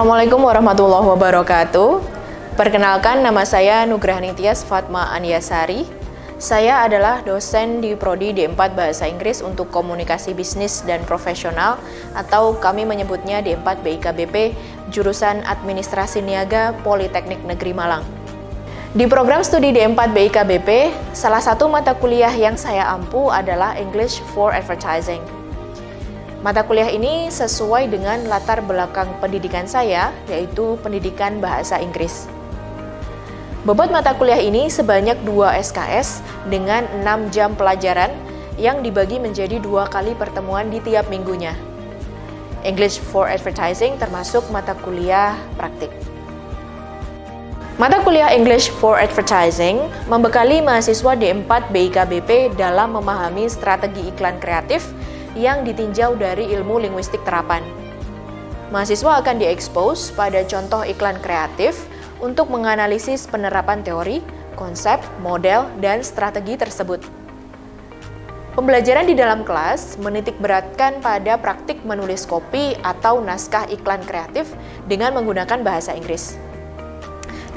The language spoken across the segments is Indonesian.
Assalamualaikum warahmatullahi wabarakatuh. Perkenalkan, nama saya Nugrahani Tias Fatma Aniasari. Saya adalah dosen di Prodi D4 Bahasa Inggris untuk Komunikasi Bisnis dan Profesional, atau kami menyebutnya D4 BIKBP, jurusan Administrasi Niaga Politeknik Negeri Malang. Di program studi D4 BIKBP, salah satu mata kuliah yang saya ampu adalah English for Advertising. Mata kuliah ini sesuai dengan latar belakang pendidikan saya, yaitu pendidikan bahasa Inggris. Bobot mata kuliah ini sebanyak 2 SKS dengan 6 jam pelajaran yang dibagi menjadi 2 kali pertemuan di tiap minggunya. English for Advertising termasuk mata kuliah praktik. Mata kuliah English for Advertising membekali mahasiswa D4 BIKBP dalam memahami strategi iklan kreatif yang ditinjau dari ilmu linguistik terapan. Mahasiswa akan diekspos pada contoh iklan kreatif untuk menganalisis penerapan teori, konsep, model, dan strategi tersebut. Pembelajaran di dalam kelas menitik beratkan pada praktik menulis kopi atau naskah iklan kreatif dengan menggunakan bahasa Inggris.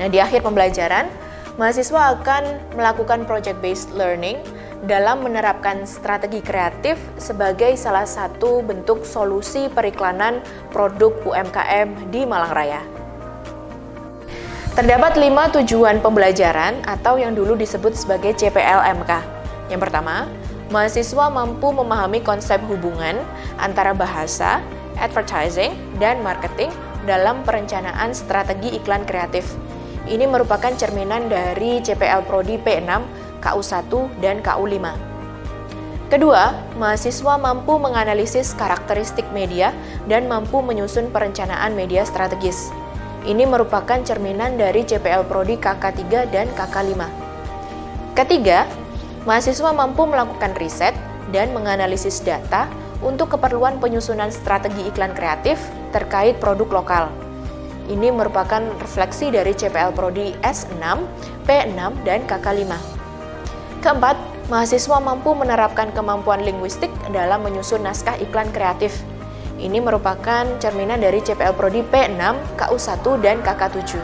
Nah, di akhir pembelajaran, mahasiswa akan melakukan project-based learning dalam menerapkan strategi kreatif sebagai salah satu bentuk solusi periklanan produk UMKM di Malang Raya. Terdapat 5 tujuan pembelajaran atau yang dulu disebut sebagai CPLMK. Yang pertama, mahasiswa mampu memahami konsep hubungan antara bahasa, advertising, dan marketing dalam perencanaan strategi iklan kreatif. Ini merupakan cerminan dari CPL Prodi P6, KU1, dan KU5. Kedua, mahasiswa mampu menganalisis karakteristik media dan mampu menyusun perencanaan media strategis. Ini merupakan cerminan dari CPL Prodi KK3 dan KK5. Ketiga, mahasiswa mampu melakukan riset dan menganalisis data untuk keperluan penyusunan strategi iklan kreatif terkait produk lokal. Ini merupakan refleksi dari CPL Prodi S6, P6, dan KK5. Keempat, mahasiswa mampu menerapkan kemampuan linguistik dalam menyusun naskah iklan kreatif. Ini merupakan cerminan dari CPL Prodi P6, KU1, dan KK7.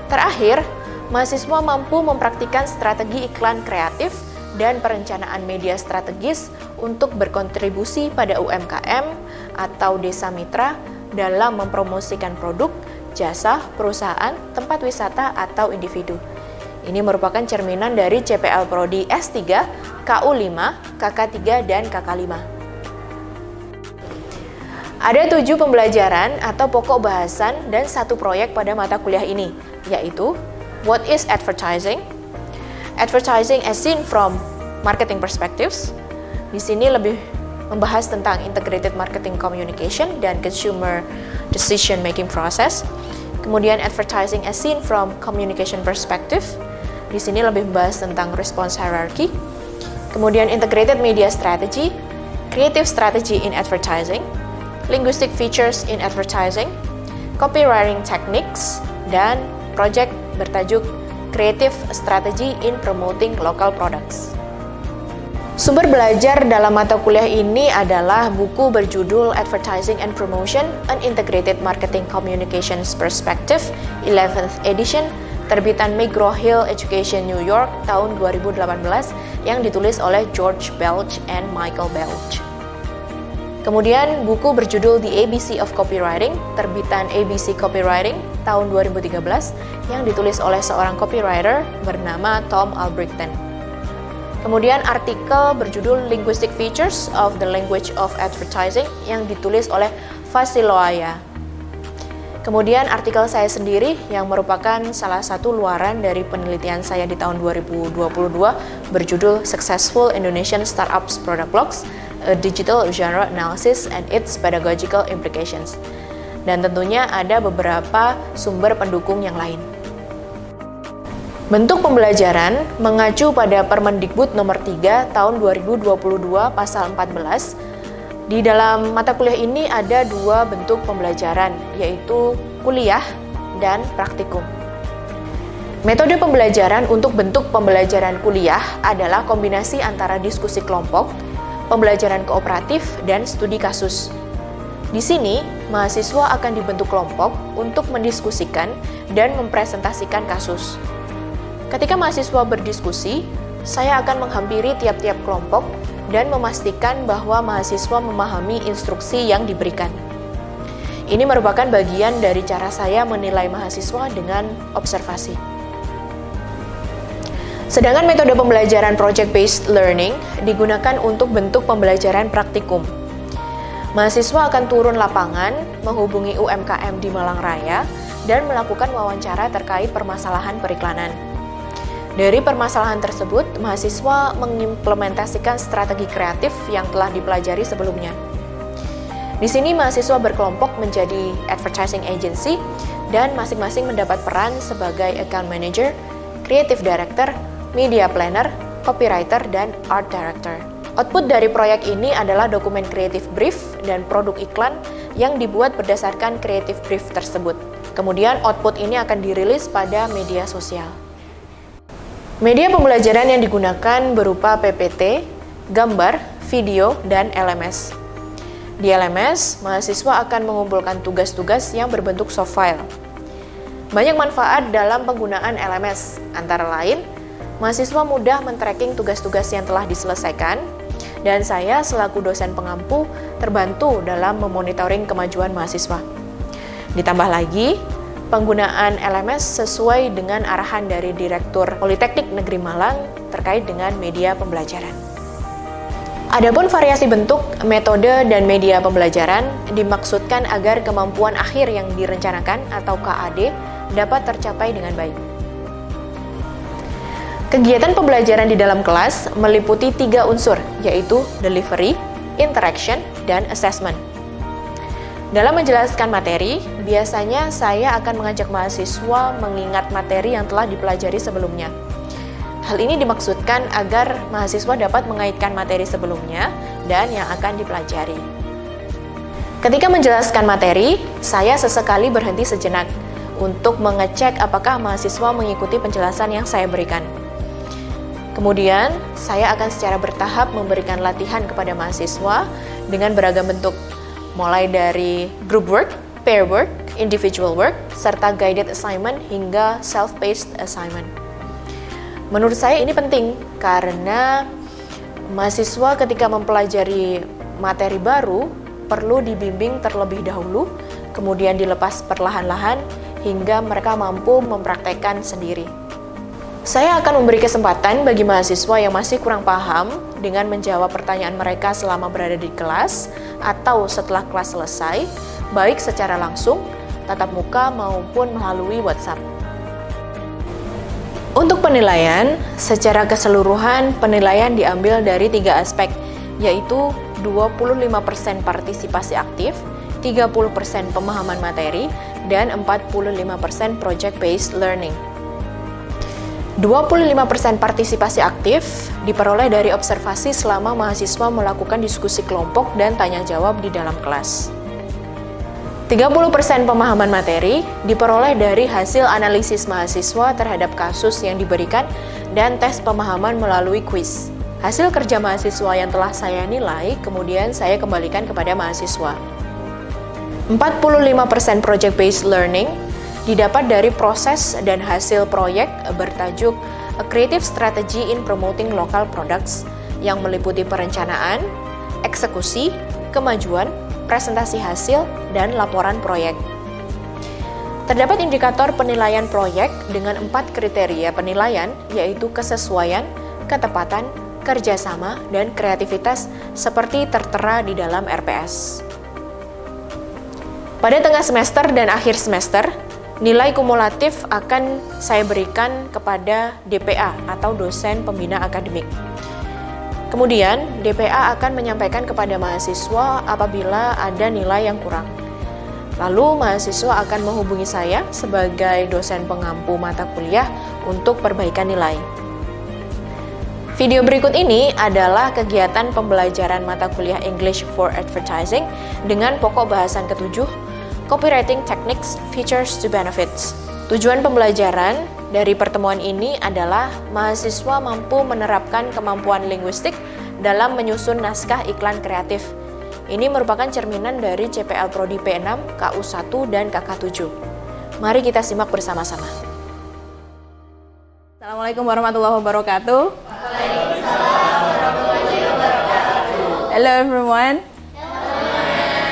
Terakhir, mahasiswa mampu mempraktikkan strategi iklan kreatif dan perencanaan media strategis untuk berkontribusi pada UMKM atau desa mitra dalam mempromosikan produk, jasa, perusahaan, tempat wisata, atau individu. Ini merupakan cerminan dari CPL Prodi S3, KU5, KK3, dan KK5. Ada 7 pembelajaran atau pokok bahasan dan 1 proyek pada mata kuliah ini, yaitu What is Advertising? Advertising as seen from marketing perspectives. Di sini lebih membahas tentang integrated marketing communication dan consumer decision making process. Kemudian advertising as seen from communication perspective. Di sini lebih membahas tentang response hierarchy. Kemudian integrated media strategy, creative strategy in advertising, linguistic features in advertising, copywriting techniques, dan project bertajuk creative strategy in promoting local products. Sumber belajar dalam mata kuliah ini adalah buku berjudul Advertising and Promotion, An Integrated Marketing Communications Perspective, 11th edition, terbitan McGraw-Hill Education New York tahun 2018 yang ditulis oleh George Belch and Michael Belch. Kemudian buku berjudul The ABC of Copywriting, terbitan ABC Copywriting tahun 2013 yang ditulis oleh seorang copywriter bernama Tom Albrechten. Kemudian artikel berjudul Linguistic Features of the Language of Advertising yang ditulis oleh Vasiloaya. Kemudian artikel saya sendiri yang merupakan salah satu luaran dari penelitian saya di tahun 2022 berjudul Successful Indonesian Startups Product Blogs, A Digital Genre Analysis and Its Pedagogical Implications. Dan tentunya ada beberapa sumber pendukung yang lain. Bentuk pembelajaran mengacu pada Permendikbud nomor 3 tahun 2022 pasal 14. Di dalam mata kuliah ini ada 2 bentuk pembelajaran, yaitu kuliah dan praktikum. Metode pembelajaran untuk bentuk pembelajaran kuliah adalah kombinasi antara diskusi kelompok, pembelajaran kooperatif, dan studi kasus. Di sini, mahasiswa akan dibentuk kelompok untuk mendiskusikan dan mempresentasikan kasus. Ketika mahasiswa berdiskusi, saya akan menghampiri tiap-tiap kelompok dan memastikan bahwa mahasiswa memahami instruksi yang diberikan. Ini merupakan bagian dari cara saya menilai mahasiswa dengan observasi. Sedangkan metode pembelajaran project-based learning digunakan untuk bentuk pembelajaran praktikum. Mahasiswa akan turun lapangan, menghubungi UMKM di Malang Raya, dan melakukan wawancara terkait permasalahan periklanan. Dari permasalahan tersebut, mahasiswa mengimplementasikan strategi kreatif yang telah dipelajari sebelumnya. Di sini, mahasiswa berkelompok menjadi advertising agency dan masing-masing mendapat peran sebagai account manager, creative director, media planner, copywriter, dan art director. Output dari proyek ini adalah dokumen creative brief dan produk iklan yang dibuat berdasarkan creative brief tersebut. Kemudian output ini akan dirilis pada media sosial. Media pembelajaran yang digunakan berupa PPT, gambar, video, dan LMS. Di LMS, mahasiswa akan mengumpulkan tugas-tugas yang berbentuk soft file. Banyak manfaat dalam penggunaan LMS, antara lain, mahasiswa mudah men-tracking tugas-tugas yang telah diselesaikan, dan saya selaku dosen pengampu terbantu dalam memonitoring kemajuan mahasiswa. Ditambah lagi, penggunaan LMS sesuai dengan arahan dari Direktur Politeknik Negeri Malang terkait dengan media pembelajaran. Adapun variasi bentuk, metode, dan media pembelajaran dimaksudkan agar kemampuan akhir yang direncanakan atau KAD dapat tercapai dengan baik. Kegiatan pembelajaran di dalam kelas meliputi 3 unsur, yaitu delivery, interaction, dan assessment. Dalam menjelaskan materi, biasanya saya akan mengajak mahasiswa mengingat materi yang telah dipelajari sebelumnya. Hal ini dimaksudkan agar mahasiswa dapat mengaitkan materi sebelumnya dan yang akan dipelajari. Ketika menjelaskan materi, saya sesekali berhenti sejenak untuk mengecek apakah mahasiswa mengikuti penjelasan yang saya berikan. Kemudian, saya akan secara bertahap memberikan latihan kepada mahasiswa dengan beragam bentuk, mulai dari group work, pair work, individual work, serta guided assignment hingga self-paced assignment. Menurut saya ini penting karena mahasiswa ketika mempelajari materi baru perlu dibimbing terlebih dahulu, kemudian dilepas perlahan-lahan hingga mereka mampu mempraktekkan sendiri. Saya akan memberi kesempatan bagi mahasiswa yang masih kurang paham dengan menjawab pertanyaan mereka selama berada di kelas atau setelah kelas selesai, baik secara langsung, tatap muka maupun melalui WhatsApp. Untuk penilaian, secara keseluruhan penilaian diambil dari 3 aspek, yaitu 25% partisipasi aktif, 30% pemahaman materi, dan 45% project-based learning. 25% partisipasi aktif diperoleh dari observasi selama mahasiswa melakukan diskusi kelompok dan tanya jawab di dalam kelas. 30% pemahaman materi diperoleh dari hasil analisis mahasiswa terhadap kasus yang diberikan dan tes pemahaman melalui kuis. Hasil kerja mahasiswa yang telah saya nilai kemudian saya kembalikan kepada mahasiswa. 45% project-based learning didapat dari proses dan hasil proyek bertajuk A Creative Strategy in Promoting Local Products yang meliputi perencanaan, eksekusi, kemajuan, presentasi hasil, dan laporan proyek. Terdapat indikator penilaian proyek dengan 4 kriteria penilaian, yaitu kesesuaian, ketepatan, kerjasama, dan kreativitas seperti tertera di dalam RPS. Pada tengah semester dan akhir semester, nilai kumulatif akan saya berikan kepada DPA atau dosen pembina akademik. Kemudian, DPA akan menyampaikan kepada mahasiswa apabila ada nilai yang kurang. Lalu, mahasiswa akan menghubungi saya sebagai dosen pengampu mata kuliah untuk perbaikan nilai. Video berikut ini adalah kegiatan pembelajaran mata kuliah English for Advertising dengan pokok bahasan ke-7, Copywriting Techniques, Features to Benefits. Tujuan pembelajaran dari pertemuan ini adalah mahasiswa mampu menerapkan kemampuan linguistik dalam menyusun naskah iklan kreatif Ini merupakan cerminan dari CPL Prodi P6, KU1, dan KK7. Mari kita simak bersama-sama. Assalamualaikum warahmatullahi wabarakatuh. Waalaikumsalam warahmatullahi wabarakatuh. Hello everyone.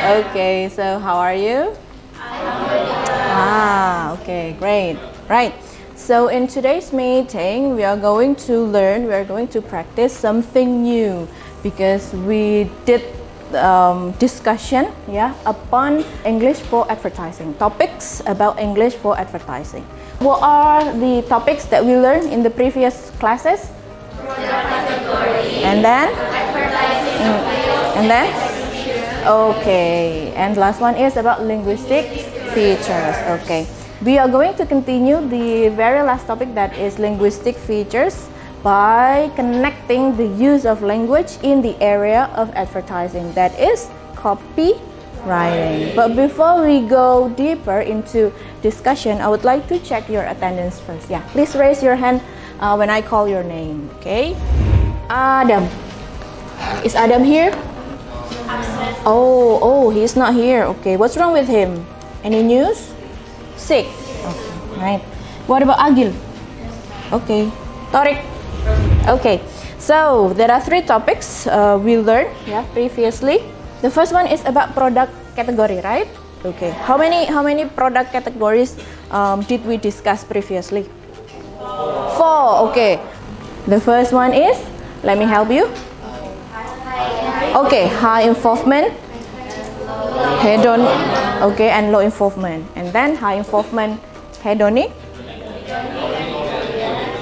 Okay, so how are you? Okay, great. Right. So in today's meeting, we are going to practice something new because we did discussion upon English for advertising, topics about English for advertising. What are the topics that we learned in the previous classes? Product category. And then? Advertising. And then? Okay. And last one is about linguistic features. Okay. We are going to continue the very last topic, that is linguistic features, by connecting the use of language in the area of advertising, that is copywriting. But before we go deeper into discussion, I would like to check your attendance first. Yeah, please raise your hand when I call your name. Okay. Adam. Is Adam here? Absent. Oh, he's not here. Okay, what's wrong with him? Any news? Sick. Okay, right. What about Agil? Okay. Torik? Okay. So there are three topics we learned previously. The first one is about product category, right? Okay. How many product categories did we discuss previously? 4. Okay. The first one is, let me help you. Okay, high involvement, hedonic, okay, and low involvement. And then high involvement, hedonic.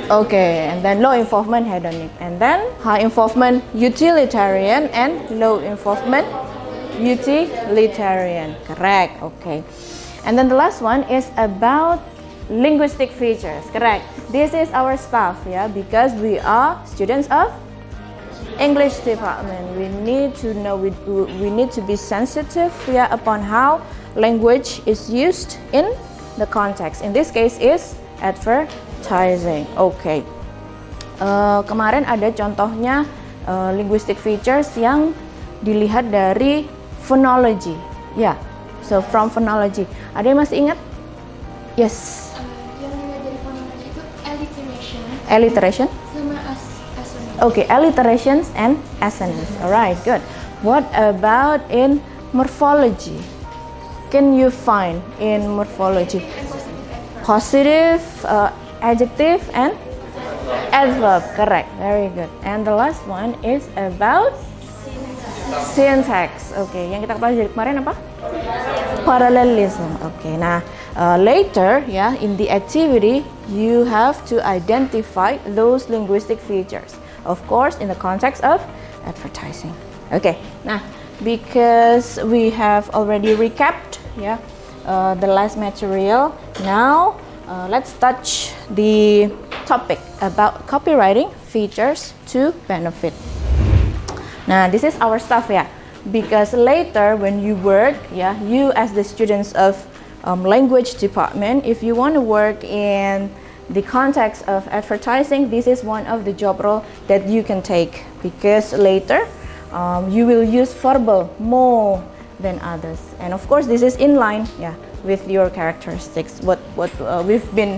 Okay, and then low involvement, hedonic. And then high involvement, utilitarian, and low involvement, utilitarian. Correct. Okay. And then the last one is about linguistic features. Correct. This is our stuff, because we are students of English department. We need to know, we need to be sensitive upon how language is used in the context. In this case is advertising. Okay. Kemarin ada contohnya linguistic features yang dilihat dari phonology. So from phonology. Ada yang masih ingat? Yes. Yang dilihat dari phonology itu alliteration. Alliteration? Sama assonance. Okay, alliterations and assonance. Alright, good. What about in morphology? Can you find in morphology? Positive, adjective, and adverb. Correct. Very good. And the last one is about syntax. Okay, yang kita pelajari kemarin apa? Parallelism. Okay, nah later in the activity you have to identify those linguistic features. Of course, in the context of advertising. Okay, nah, because we have already recapped the last material, now let's touch the topic about copywriting features to benefit. Now, this is our stuff, because later when you work, you as the students of language department, if you want to work in the context of advertising, this is one of the job role that you can take, because later you will use verbal more than others, and of course this is in line with your characteristics, what we've been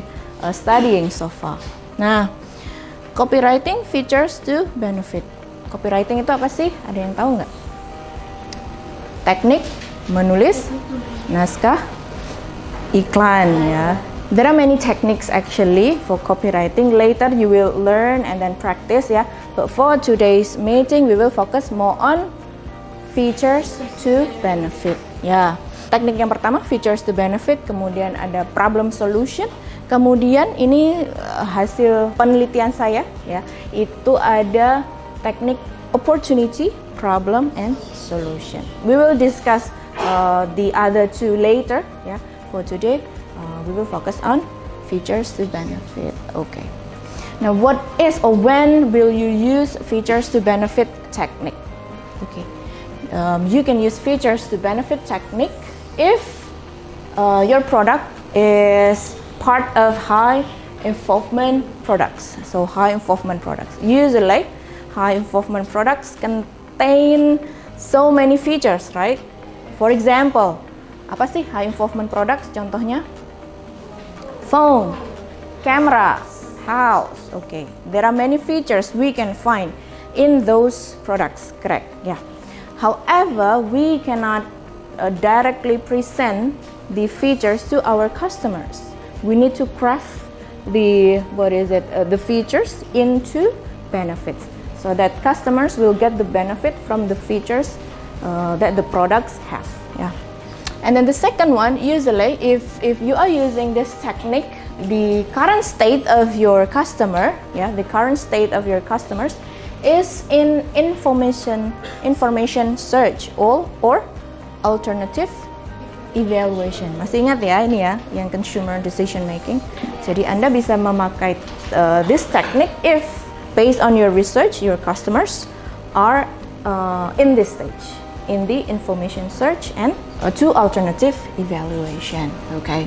studying so far. Nah, copywriting features to benefit. Copywriting itu apa sih? Ada yang tahu nggak? Teknik menulis naskah iklan, There are many techniques actually for copywriting. Later you will learn and then practice, But for today's meeting, we will focus more on features to benefit. Teknik yang pertama features to benefit, kemudian ada problem solution, kemudian ini hasil penelitian saya, itu ada teknik opportunity, problem, and solution. We will discuss the other two later. For today, we will focus on features to benefit. Okay. Now, what is or when will you use features to benefit technique? Okay. You can use features to benefit technique if your product is part of high involvement products. So high involvement products. Usually, high involvement products contain so many features, right? For example, apa sih high involvement products contohnya? Phone, camera, house. Okay, there are many features we can find in those products, correct? Yeah. However, we cannot directly present the features to our customers. We need to craft the features into benefits so that customers will get the benefit from the features that the products have. Yeah. And then the second one, usually if you are using this technique, the current state of your customer, the current state of your customers is in information search or alternative evaluation. Masih ingat ya ini ya, yang consumer decision making. Jadi Anda bisa memakai this technique if based on your research, your customers are in this stage, in the information search and to alternative evaluation. Okay.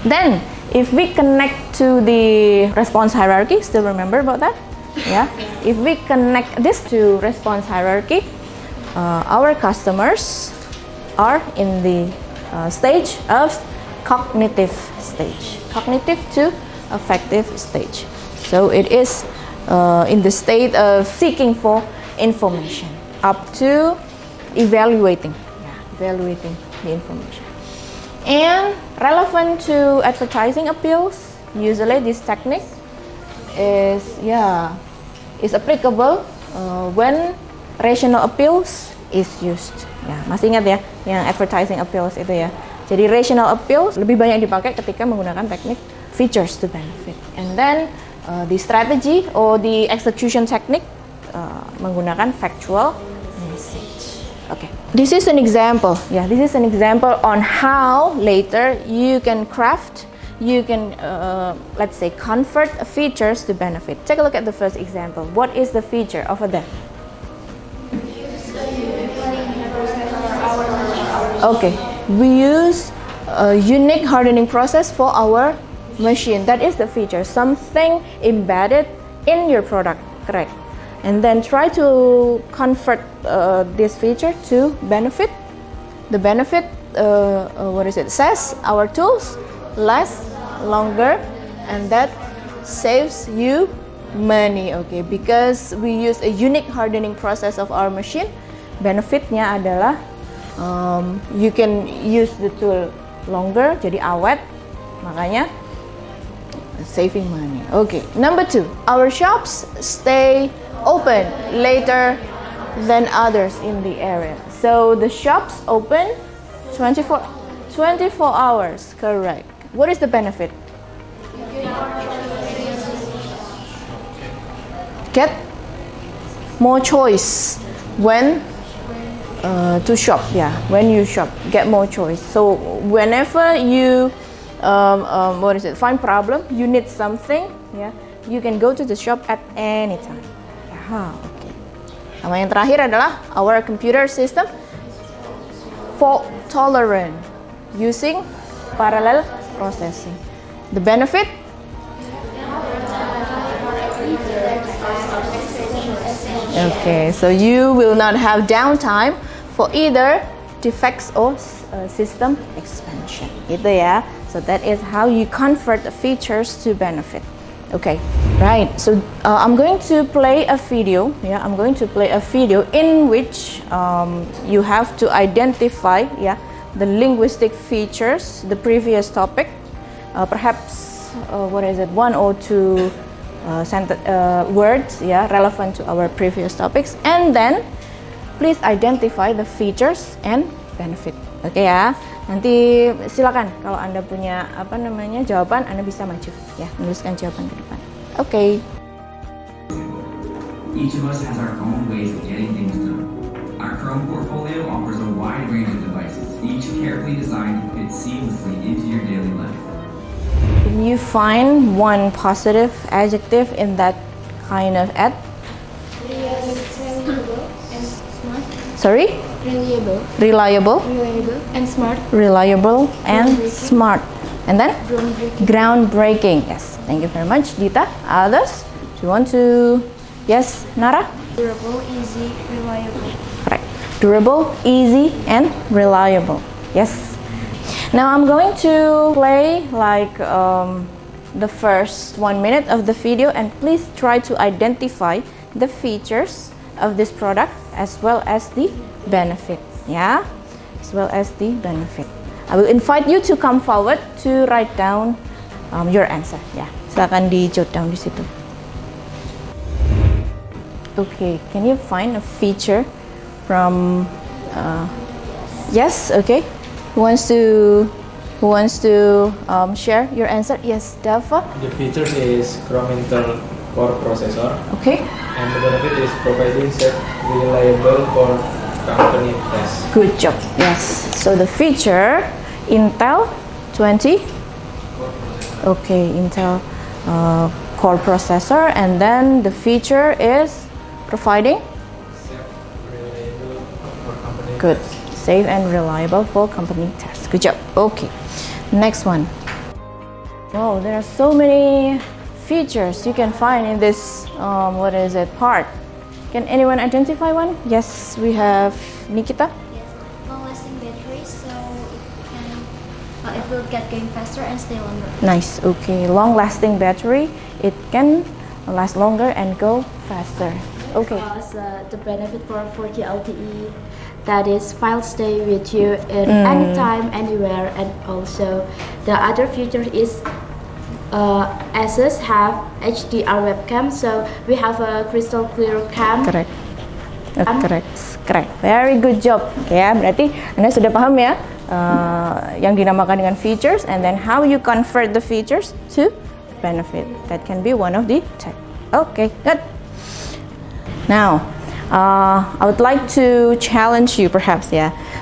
Then, if we connect to the response hierarchy, still remember about that? Yeah. If we connect this to response hierarchy, our customers are in the stage of cognitive stage, cognitive to affective stage. So it is in the state of seeking for information up to evaluating the information. And relevant to advertising appeals, usually this technique is applicable when rational appeals is used. Ya, masih ingat ya yang advertising appeals itu ya. Jadi rational appeals lebih banyak dipakai ketika menggunakan teknik features to benefit. And then the strategy or the execution technique menggunakan factual message. Okay, this is an example. Yeah, this is an example on how later you can craft, you can let's say convert features to benefit. Take a look at the first example. What is the feature over there? Okay, we use a unique hardening process for our machine. That is the feature, something embedded in your product, correct? And then try to convert this feature to benefit. The benefit, says our tools last longer, and that saves you money. Okay, because we use a unique hardening process of our machine. Benefitnya adalah you can use the tool longer, jadi awet, makanya saving money. Okay, number 2, our shops stay open later than others in the area. So the shops open 24 hours, correct. What is the benefit? Get more choice when to shop. Yeah, when you shop, get more choice. So whenever you find problem, you need something, you can go to the shop at any time. Okay. Sama yang terakhir adalah our computer system fault tolerant using parallel processing. The benefit? Okay, so you will not have downtime for either defects or system expansion. Itu ya. So that is how you convert the features to benefit. Okay, right. So I'm going to play a video. Yeah, I'm going to play a video in which you have to identify the linguistic features, the previous topic. Perhaps one or two words relevant to our previous topics, and then please identify the features and benefit. Oke ya. Nanti silakan kalau Anda punya jawaban, Anda bisa maju ya, menuliskan jawaban ke depan. Oke. Each of us has our own ways of getting things done. Our Chrome portfolio offers a wide range of devices, each carefully designed to fit seamlessly into your daily life. Can you find one positive adjective in that kind of ad? Reliable and smart. Sorry? Reliable. Reliable. Reliable and smart. Reliable and smart. And then? Groundbreaking. Groundbreaking. Yes. Thank you very much, Dita. Others? Do you want to? Yes, Nara? Durable, easy, reliable. Correct. durable, easy, and reliable. Yes. Now I'm going to play like the first 1 minute of the video, and please try to identify the features of this product as well as the benefit. Yeah, as well as the benefit. I will invite you to come forward to write down your answer. Ya, silakan di jot down di situ. Okay, can you find a feature from? Yes, okay. Who wants to share your answer? Yes, Dava. The feature is Chrome Intel Core processor, Okay. and the benefit is providing safe, reliable for company tests. Good job. Yes. So the feature Intel 20. Okay, Intel Core processor, and then the feature is providing good, safe and reliable for company tests. Good job. Okay. Next one. Wow, there are so many features you can find in this part. Can anyone identify one? Yes, we have Nikita. Yes, long-lasting battery, so it will get going faster and stay longer. Nice. Okay, long-lasting battery. It can last longer and go faster. Okay. Because the benefit for 4G LTE, that is file stay with you in anytime, anywhere, and also the other feature is Asus have HDR webcam, so we have a crystal clear cam. Correct. Correct. Very good job. Oke ya, berarti Anda sudah paham ya yang dinamakan dengan features, and then how you convert the features to benefit. That can be one of the type. Okay, good. Now, I would like to challenge you perhaps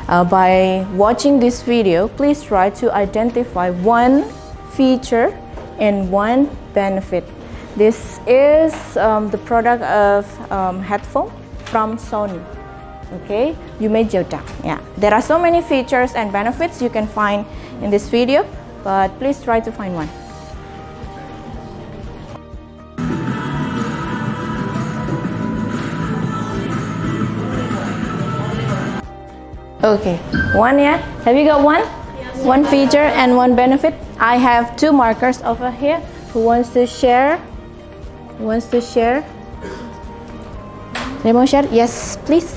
by watching this video, please try to identify one feature and one benefit. This is the product of headphone from Sony. Okay, you may jot down. Yeah, there are so many features and benefits you can find in this video, but please try to find one. Okay, one, yeah? Have you got one? Yes. One feature and one benefit? I have two markers over here. Who wants to share? Who wants to share? They want to share? Yes, please.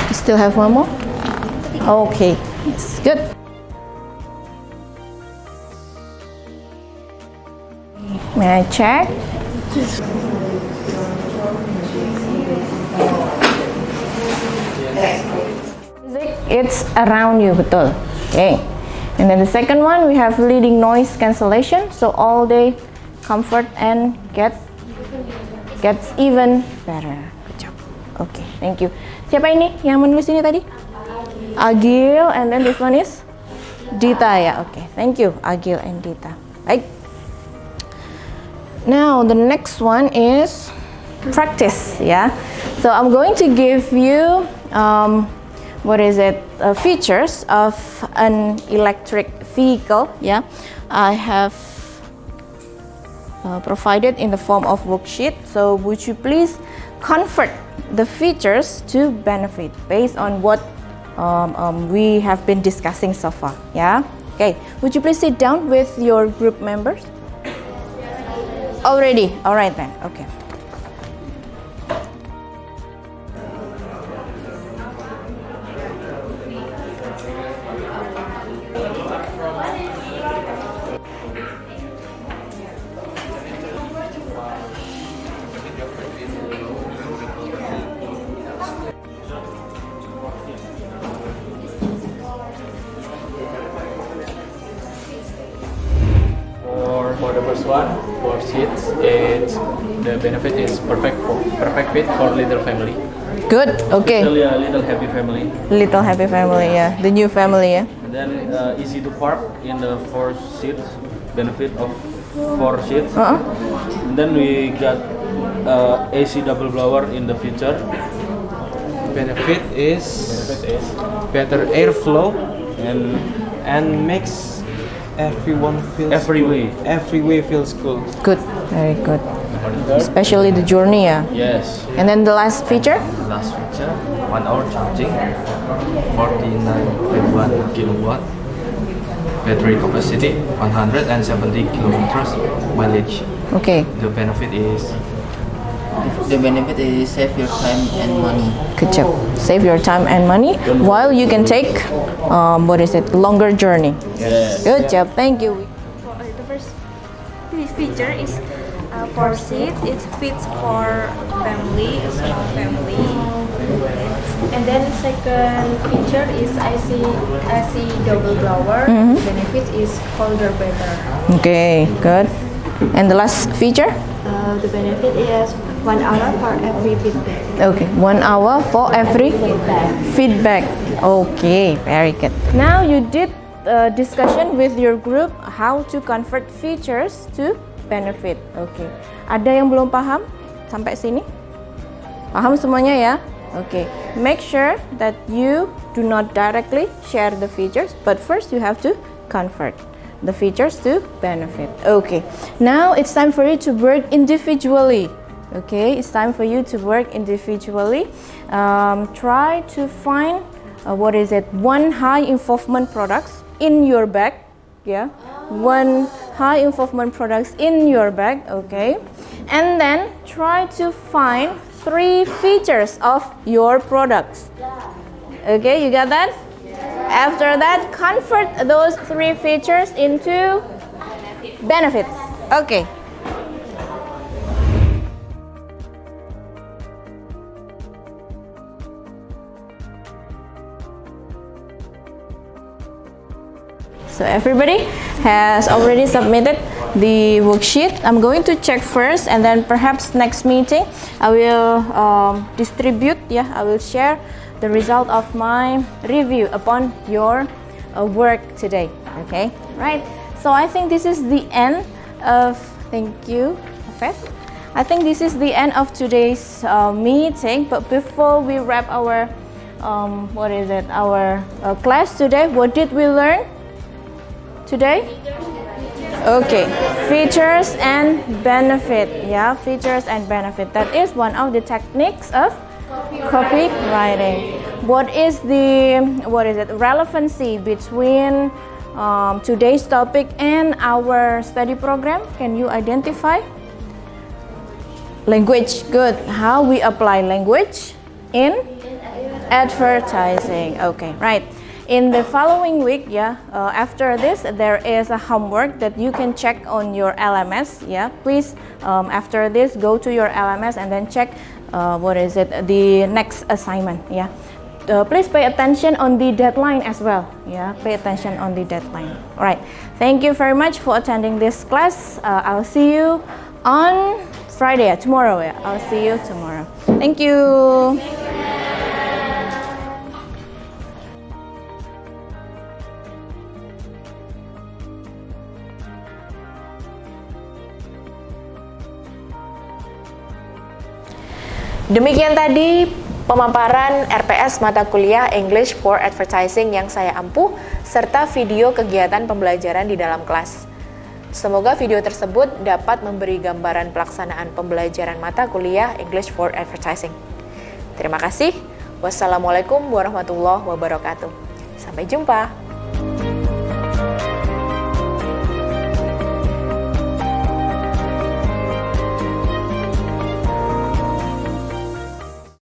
You still have one more? Okay, yes, good. May I check? It's around you, betul. Okay. And then the second one, we have leading noise cancellation, so all day comfort and gets even better. Good job. Okay, thank you. Siapa ini yang menulis ini tadi? Agil, and then this one is Dita ya. Okay, thank you Agil and Dita. Baik. Now the next one is practice, yeah. So I'm going to give you features of an electric vehicle. Yeah, I have provided in the form of worksheet. So would you please convert the features to benefit based on what we have been discussing so far. Yeah. Okay. Would you please sit down with your group members? Already. All right then. Okay. For the first one, for seats, the benefit is perfect fit for little family. Good. Okay. Especially a little happy family. Little happy family. Yeah. The new family. Yeah. And then easy to park in the 4 seats. Benefit of 4 seats. And then we got AC double blower in the future. Benefit is better airflow and makes every way feels cool. Good. Very good. especially the journey, yeah. Yes. And then the last feature? Last feature, 1 hour charging, 49.1 kilowatt, battery capacity, 170 kilometers mileage. Okay, The benefit is The benefit is save your time and money. good job. Save your time and money while you can take, longer journey. Yes. Good job, thank you. The first feature is for seat. It fits for family, a small family. And then second feature is AC double blower. Benefit is colder better. Okay, good. And the last feature? The benefit is 1 hour for every feedback. Okay, 1 hour for every feedback. Okay, very good. Now you did a discussion with your group how to convert features to benefit. Okay. Ada yang belum paham sampai sini? Paham semuanya ya? Okay. Make sure that you do not directly share the features, but first you have to convert the features to benefit. Okay. Now it's time for you to work individually. Okay, it's time for you to work individually. Try to find one high involvement products in your bag. Yeah, one high involvement products in your bag. Okay, and then try to find 3 features of your products. Okay, you got that? After that, convert those 3 features into benefits. Okay. So everybody has already submitted the worksheet. I'm going to check first, and then perhaps next meeting I will distribute. Yeah, I will share the result of my review upon your work today. Okay, right. So I think this is the end of. Thank you, Fes. I think this is the end of today's meeting. But before we wrap our our class today, what did we learn today? Okay, features and benefit. Yeah, features and benefit. That is one of the techniques of copywriting. What is the relevancy between today's topic and our study program? Can you identify? Language. Good. How we apply language in advertising. Okay, right. In the following week, after this, there is a homework that you can check on your LMS. Yeah, please, after this, go to your LMS and then check the next assignment. Yeah, please pay attention on the deadline as well. Yeah, pay attention on the deadline. All right. Thank you very much for attending this class. I'll see you on Friday. Tomorrow. Yeah, I'll see you tomorrow. Thank you. Demikian tadi pemaparan RPS mata kuliah English for Advertising yang saya ampuh, serta video kegiatan pembelajaran di dalam kelas. Semoga video tersebut dapat memberi gambaran pelaksanaan pembelajaran mata kuliah English for Advertising. Terima kasih. Wassalamualaikum warahmatullahi wabarakatuh. Sampai jumpa.